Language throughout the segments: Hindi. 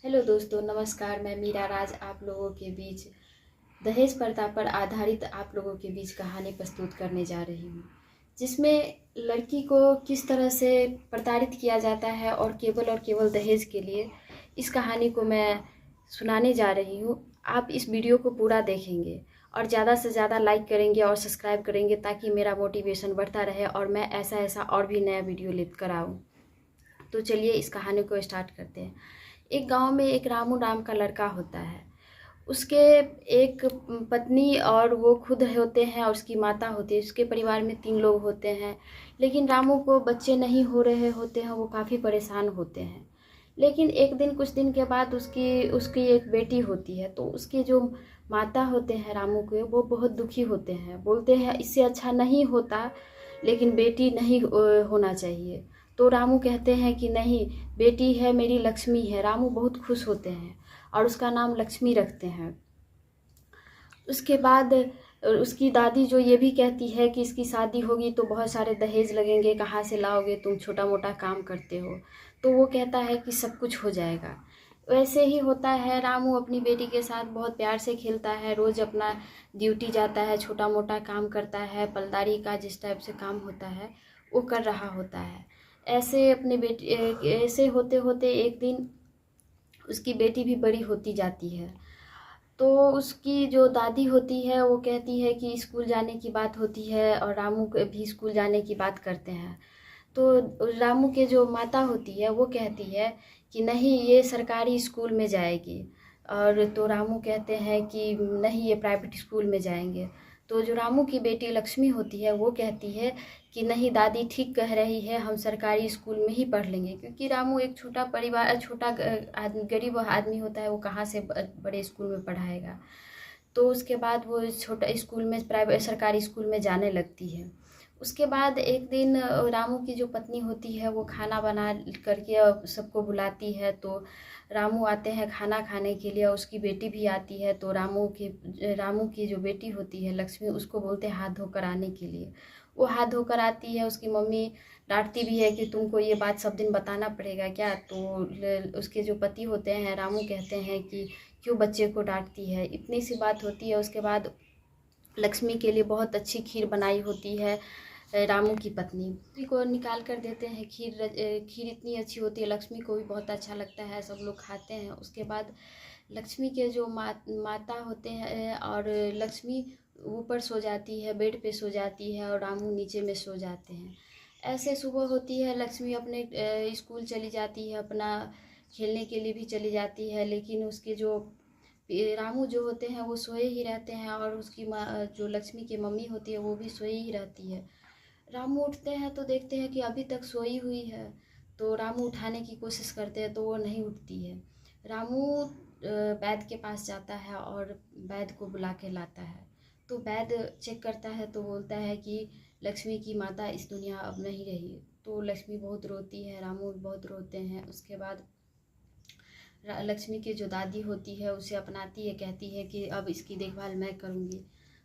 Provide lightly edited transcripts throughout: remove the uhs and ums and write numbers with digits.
हेलो दोस्तों, नमस्कार। मैं मीरा राज आप लोगों के बीच दहेज प्रथा पर आधारित आप लोगों के बीच कहानी प्रस्तुत करने जा रही हूँ, जिसमें लड़की को किस तरह से प्रताड़ित किया जाता है और केवल दहेज के लिए। इस कहानी को मैं सुनाने जा रही हूँ। आप इस वीडियो को पूरा देखेंगे और ज़्यादा से ज़्यादा लाइक करेंगे और सब्सक्राइब करेंगे ताकि मेरा मोटिवेशन बढ़ता रहे और मैं ऐसा ऐसा और भी नया वीडियो लेकर आऊँ। तो चलिए इस कहानी को स्टार्ट करते हैं। एक गांव में एक रामू नाम का लड़का होता है। उसके एक पत्नी और वो खुद होते हैं और उसकी माता होती है। उसके परिवार में 3 लोग होते हैं, लेकिन रामू को बच्चे नहीं हो रहे होते हैं। वो काफ़ी परेशान होते हैं। लेकिन एक दिन कुछ दिन के बाद उसकी उसकी एक बेटी होती है। तो उसके जो माता होते हैं रामू के, वो बहुत दुखी होते हैं। बोलते हैं इससे अच्छा नहीं होता, लेकिन बेटी नहीं होना चाहिए। तो रामू कहते हैं कि नहीं, बेटी है, मेरी लक्ष्मी है। रामू बहुत खुश होते हैं और उसका नाम लक्ष्मी रखते हैं। उसके बाद उसकी दादी जो ये भी कहती है कि इसकी शादी होगी तो बहुत सारे दहेज लगेंगे, कहाँ से लाओगे, तुम छोटा मोटा काम करते हो। तो वो कहता है कि सब कुछ हो जाएगा। वैसे ही होता है। रामू अपनी बेटी के साथ बहुत प्यार से खेलता है, रोज़ अपना ड्यूटी जाता है, छोटा मोटा काम करता है, पलदारी का जिस टाइप से काम होता है वो कर रहा होता है। ऐसे होते होते एक दिन उसकी बेटी भी बड़ी होती जाती है। तो उसकी जो दादी होती है वो कहती है कि स्कूल जाने की बात होती है और रामू भी स्कूल जाने की बात करते हैं। तो रामू के जो माता होती है वो कहती है कि नहीं, ये सरकारी स्कूल में जाएगी। और तो रामू कहते हैं कि नहीं, ये प्राइवेट स्कूल में जाएंगे। तो जो रामू की बेटी लक्ष्मी होती है वो कहती है कि नहीं, दादी ठीक कह रही है, हम सरकारी स्कूल में ही पढ़ लेंगे। क्योंकि रामू एक छोटा परिवार, गरीब आदमी होता है, वो कहाँ से बड़े स्कूल में पढ़ाएगा। तो उसके बाद वो छोटा स्कूल में, प्राइवेट सरकारी स्कूल में जाने लगती है। उसके बाद एक दिन रामू की जो पत्नी होती है वो खाना बना करके सबको बुलाती है। तो रामू आते हैं खाना खाने के लिए और उसकी बेटी भी आती है। तो रामू की जो बेटी होती है लक्ष्मी, उसको बोलते हैं हाथ धोकर आने के लिए। वो हाथ धोकर आती है। उसकी मम्मी डांटती भी है कि तुमको ये बात सब दिन बताना पड़ेगा क्या। तो उसके जो पति होते हैं रामू कहते हैं कि क्यों बच्चे को डांटती है। इतनी सी बात होती है। उसके बाद लक्ष्मी के लिए बहुत अच्छी खीर बनाई होती है रामू की पत्नी। लक्ष्मी को निकाल कर देते हैं खीर इतनी अच्छी होती है, लक्ष्मी को भी बहुत अच्छा लगता है, सब लोग खाते हैं। उसके बाद लक्ष्मी के जो माता होते हैं और लक्ष्मी ऊपर सो जाती है, बेड पे सो जाती है और रामू नीचे में सो जाते हैं। ऐसे सुबह होती है, लक्ष्मी अपने स्कूल चली जाती है, अपना खेलने के लिए भी चली जाती है। लेकिन उसके जो रामू जो होते हैं वो सोए ही रहते हैं और उसकी माँ जो लक्ष्मी की मम्मी होती है वो भी सोई ही रहती है। रामू उठते हैं तो देखते हैं कि अभी तक सोई हुई है। तो रामू उठाने की कोशिश करते हैं तो वो नहीं उठती है। रामू वैद्य के पास जाता है और वैद्य को बुला के लाता है। तो वैद्य चेक करता है तो बोलता है कि लक्ष्मी की माता इस दुनिया अब नहीं रही। तो लक्ष्मी बहुत रोती है, रामू भी बहुत रोते हैं। उसके बाद लक्ष्मी की जो दादी होती है उसे अपनाती है, कहती है कि अब इसकी देखभाल मैं करूँगी।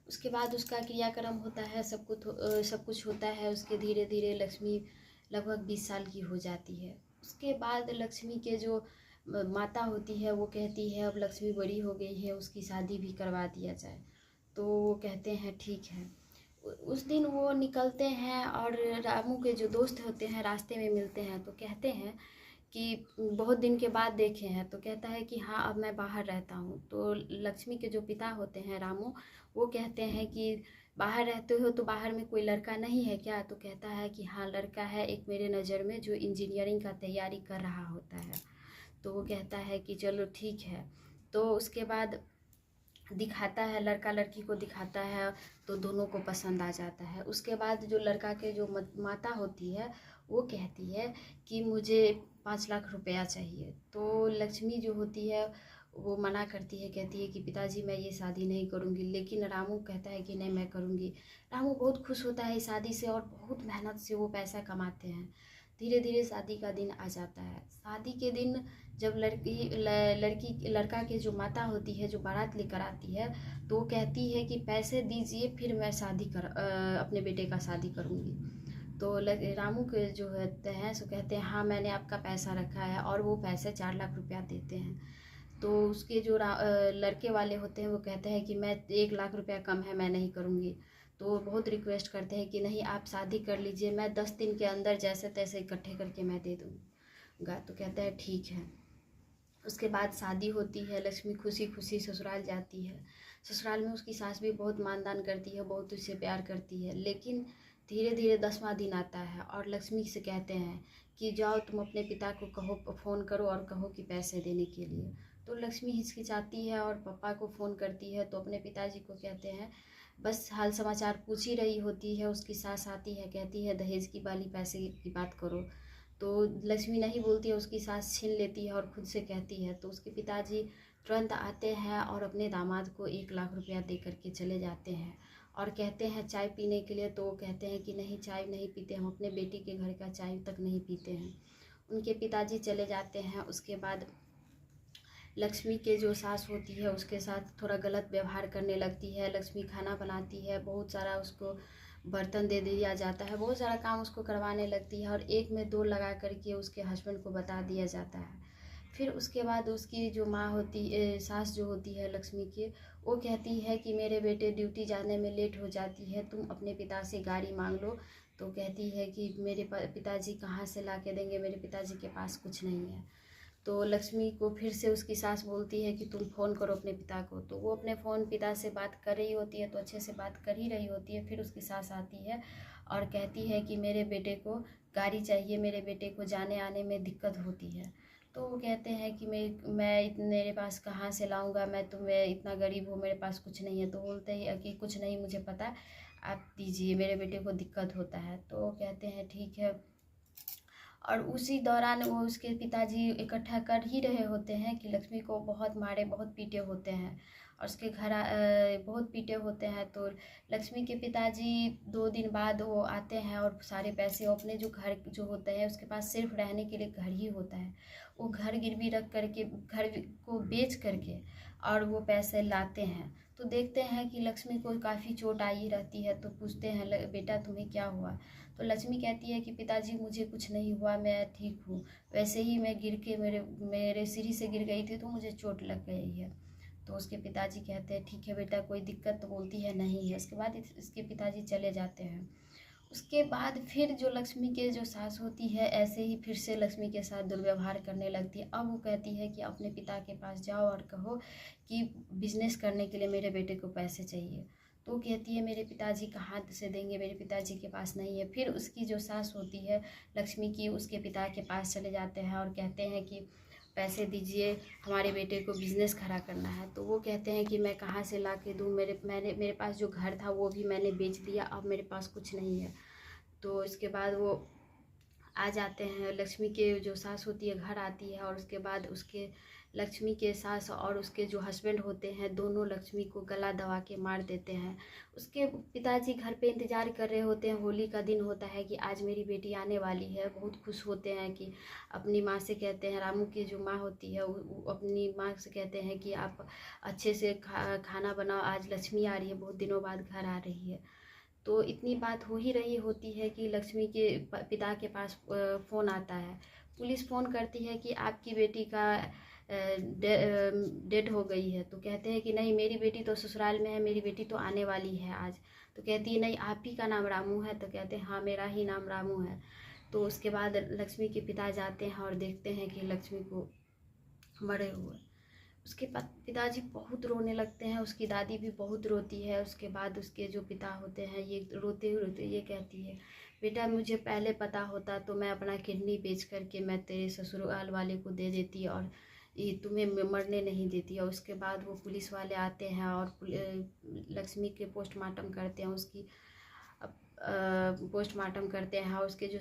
उसके बाद उसका क्रियाक्रम होता है, सब कुछ होता है। उसके धीरे धीरे लक्ष्मी लगभग 20 साल की हो जाती है। उसके बाद लक्ष्मी के जो माता होती है वो कहती है अब लक्ष्मी बड़ी हो गई है, उसकी शादी भी करवा दिया जाए। तो वो कहते हैं ठीक है। उस दिन वो निकलते हैं और रामू के जो दोस्त होते हैं रास्ते में मिलते हैं तो कहते हैं कि बहुत दिन के बाद देखे हैं। तो कहता है कि हाँ, अब मैं बाहर रहता हूँ। तो लक्ष्मी के जो पिता होते हैं रामू, वो कहते हैं कि बाहर रहते हो तो बाहर में कोई लड़का नहीं है क्या। तो कहता है कि हाँ, लड़का है एक मेरे नज़र में जो इंजीनियरिंग का तैयारी कर रहा होता है। तो वो कहता है कि चलो ठीक है। तो उसके बाद दिखाता है, लड़का लड़की को दिखाता है तो दोनों को पसंद आ जाता है। उसके बाद जो लड़का के जो माता होती है वो कहती है कि मुझे 5 लाख रुपया चाहिए। तो लक्ष्मी जो होती है वो मना करती है, कहती है कि पिताजी मैं ये शादी नहीं करूँगी। लेकिन रामू कहता है कि नहीं, मैं करूँगी। रामू बहुत खुश होता है इस शादी से और बहुत मेहनत से वो पैसा कमाते हैं। धीरे धीरे शादी का दिन आ जाता है। शादी के दिन जब लड़का के जो माता होती है जो बारात लेकर आती है तो वो कहती है कि पैसे दीजिए फिर मैं अपने बेटे का शादी करूँगी। तो रामू के जो होते हैं सो कहते हैं हाँ मैंने आपका पैसा रखा है, और वो पैसे 4 लाख रुपया देते हैं। तो उसके जो लड़के वाले होते हैं वो कहते हैं कि मैं 1 लाख रुपया कम है, मैं नहीं करूँगी। तो वो बहुत रिक्वेस्ट करते हैं कि नहीं आप शादी कर लीजिए, मैं 10 दिन के अंदर जैसे तैसे इकट्ठे करके मैं दे दूँगा। तो कहते हैं ठीक है। उसके बाद शादी होती है, लक्ष्मी खुशी खुशी ससुराल जाती है। ससुराल में उसकी सास भी बहुत मानदान करती है, बहुत उससे प्यार करती है। लेकिन धीरे धीरे 10वां दिन आता है और लक्ष्मी से कहते हैं कि जाओ तुम अपने पिता को कहो, फ़ोन करो और कहो कि पैसे देने के लिए। तो लक्ष्मी हिचकिचाती है और पापा को फ़ोन करती है। तो अपने पिताजी को कहते हैं, बस हाल समाचार पूछ ही रही होती है। उसकी सास आती है, कहती है दहेज की वाली पैसे की बात करो। तो लक्ष्मी नहीं बोलती है, उसकी सास छीन लेती है और खुद से कहती है। तो उसके पिताजी तुरंत आते हैं और अपने दामाद को 1 लाख रुपया दे करके चले जाते हैं और कहते हैं चाय पीने के लिए। तो वो कहते हैं कि नहीं चाय नहीं पीते, हम अपने बेटी के घर का चाय तक नहीं पीते हैं। उनके पिताजी चले जाते हैं। उसके बाद लक्ष्मी के जो सास होती है उसके साथ थोड़ा गलत व्यवहार करने लगती है। लक्ष्मी खाना बनाती है, बहुत सारा उसको बर्तन दे दिया जाता है, बहुत सारा काम उसको करवाने लगती है और एक में दो लगा करके उसके हस्बैंड को बता दिया जाता है। फिर उसके बाद उसकी जो माँ होती सास जो होती है लक्ष्मी की, वो कहती है कि मेरे बेटे ड्यूटी जाने में लेट हो जाती है, तुम अपने पिता से गाड़ी मांग लो। तो कहती है कि मेरे पिताजी कहाँ से ला के देंगे, मेरे पिताजी के पास कुछ नहीं है। तो लक्ष्मी को फिर से उसकी सास बोलती है कि तुम फ़ोन करो अपने पिता को। तो वो अपने फ़ोन पिता से बात कर रही होती है, तो अच्छे से बात कर ही रही होती है। फिर उसकी सास आती है और कहती है कि मेरे बेटे को गाड़ी चाहिए, मेरे बेटे को जाने आने में दिक्कत होती है। तो वो कहते हैं कि मैं इतने मेरे पास कहाँ से लाऊंगा, मैं इतना गरीब हूँ, मेरे पास कुछ नहीं है। तो बोलते हैं कि कुछ नहीं मुझे पता, आप दीजिए, मेरे बेटे को दिक्कत होता है। तो वो कहते हैं ठीक है। और उसी दौरान वो उसके पिताजी इकट्ठा कर ही रहे होते हैं कि लक्ष्मी को बहुत मारे, बहुत पीटे होते हैं और उसके घर बहुत पीटे होते हैं। तो लक्ष्मी के पिताजी 2 दिन बाद वो आते हैं और सारे पैसे, वो अपने जो घर जो होते हैं उसके पास सिर्फ रहने के लिए घर ही होता है, वो घर गिरवी रख करके, घर को बेच करके और वो पैसे लाते हैं। तो देखते हैं कि लक्ष्मी को काफ़ी चोट आई रहती है। तो पूछते हैं बेटा तुम्हें क्या हुआ। तो लक्ष्मी कहती है कि पिताजी मुझे कुछ नहीं हुआ, मैं ठीक हूँ, वैसे ही मैं गिर के मेरे सीढ़ी से गिर गई थी तो मुझे चोट लग गई है। तो उसके पिताजी कहते हैं ठीक है बेटा, कोई दिक्कत। तो बोलती है नहीं है। उसके बाद इसके पिताजी चले जाते हैं। उसके बाद फिर जो लक्ष्मी के जो सास होती है ऐसे ही फिर से लक्ष्मी के साथ दुर्व्यवहार करने लगती है। अब वो कहती है कि अपने पिता के पास जाओ और कहो कि बिजनेस करने के लिए मेरे बेटे को पैसे चाहिए। तो कहती है मेरे पिताजी कहाँ से देंगे, मेरे पिताजी के पास नहीं है। फिर उसकी जो सास होती है लक्ष्मी की, उसके पिता के पास चले जाते हैं और कहते हैं कि पैसे दीजिए, हमारे बेटे को बिज़नेस खड़ा करना है। तो वो कहते हैं कि मैं कहाँ से ला के दूँ, मेरे पास जो घर था वो भी मैंने बेच दिया, अब मेरे पास कुछ नहीं है। तो इसके बाद वो आ जाते हैं, लक्ष्मी के जो सास होती है घर आती है और उसके बाद उसके लक्ष्मी के सास और उसके जो हस्बैंड होते हैं दोनों लक्ष्मी को गला दबा के मार देते हैं। उसके पिताजी घर पे इंतज़ार कर रहे होते हैं, होली का दिन होता है कि आज मेरी बेटी आने वाली है। बहुत खुश होते हैं कि अपनी माँ से कहते हैं, रामू की जो माँ होती है वो अपनी माँ से कहते हैं कि आप अच्छे से खाना बनाओ, आज लक्ष्मी आ रही है, बहुत दिनों बाद घर आ रही है। तो इतनी बात हो ही रही होती है कि लक्ष्मी के पिता के पास फ़ोन आता है। पुलिस फ़ोन करती है कि आपकी बेटी का डेथ हो गई है। तो कहते हैं कि नहीं, मेरी बेटी तो ससुराल में है, मेरी बेटी तो आने वाली है आज। तो कहती है नहीं, आप ही का नाम रामू है। तो कहते हैं हाँ, मेरा ही नाम रामू है। तो उसके बाद लक्ष्मी के पिता जाते हैं और देखते हैं कि लक्ष्मी को मरे हुए। उसके पिताजी बहुत रोने लगते हैं, उसकी दादी भी बहुत रोती है। उसके बाद उसके जो पिता होते हैं ये रोते रोते ये कहती है, बेटा मुझे पहले पता होता तो मैं अपना किडनी बेच करके मैं तेरे ससुराल वाले को दे देती और ये तुम्हें मरने नहीं देती। और उसके बाद वो पुलिस वाले आते हैं और लक्ष्मी के पोस्टमार्टम करते हैं, उसकी पोस्टमार्टम करते हैं। और उसके जो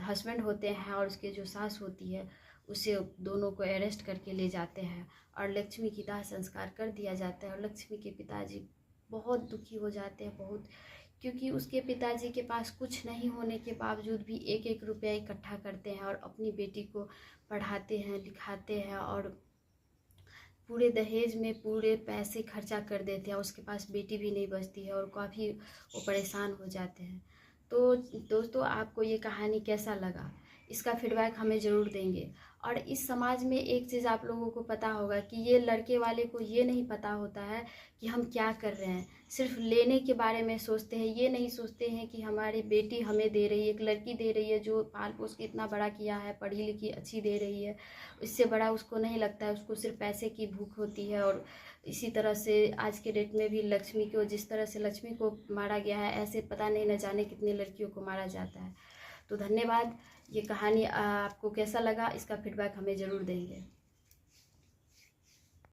हस्बैंड होते हैं और उसके जो सास होती है उसे दोनों को अरेस्ट करके ले जाते हैं और लक्ष्मी की दाह संस्कार कर दिया जाता है। और लक्ष्मी के पिताजी बहुत दुखी हो जाते हैं, बहुत, क्योंकि उसके पिताजी के पास कुछ नहीं होने के बावजूद भी 1-1 रुपया इकट्ठा करते हैं और अपनी बेटी को पढ़ाते हैं, लिखाते हैं और पूरे दहेज में पूरे पैसे खर्चा कर देते हैं। उसके पास बेटी भी नहीं बचती है और काफ़ी वो परेशान हो जाते हैं। तो दोस्तों आपको ये कहानी कैसा लगा, इसका फीडबैक हमें ज़रूर देंगे। और इस समाज में एक चीज़ आप लोगों को पता होगा कि ये लड़के वाले को ये नहीं पता होता है कि हम क्या कर रहे हैं, सिर्फ लेने के बारे में सोचते हैं। ये नहीं सोचते हैं कि हमारी बेटी हमें दे रही है, एक लड़की दे रही है जो पाल पोस के इतना बड़ा किया है, पढ़ी लिखी अच्छी दे रही है, इससे बड़ा उसको नहीं लगता है। उसको सिर्फ पैसे की भूख होती है। और इसी तरह से आज के डेट में भी लक्ष्मी को, जिस तरह से लक्ष्मी को मारा गया है, ऐसे पता नहीं न जाने कितनी लड़कियों को मारा जाता है। तो धन्यवाद। ये कहानी आपको कैसा लगा, इसका फीडबैक हमें ज़रूर देंगे।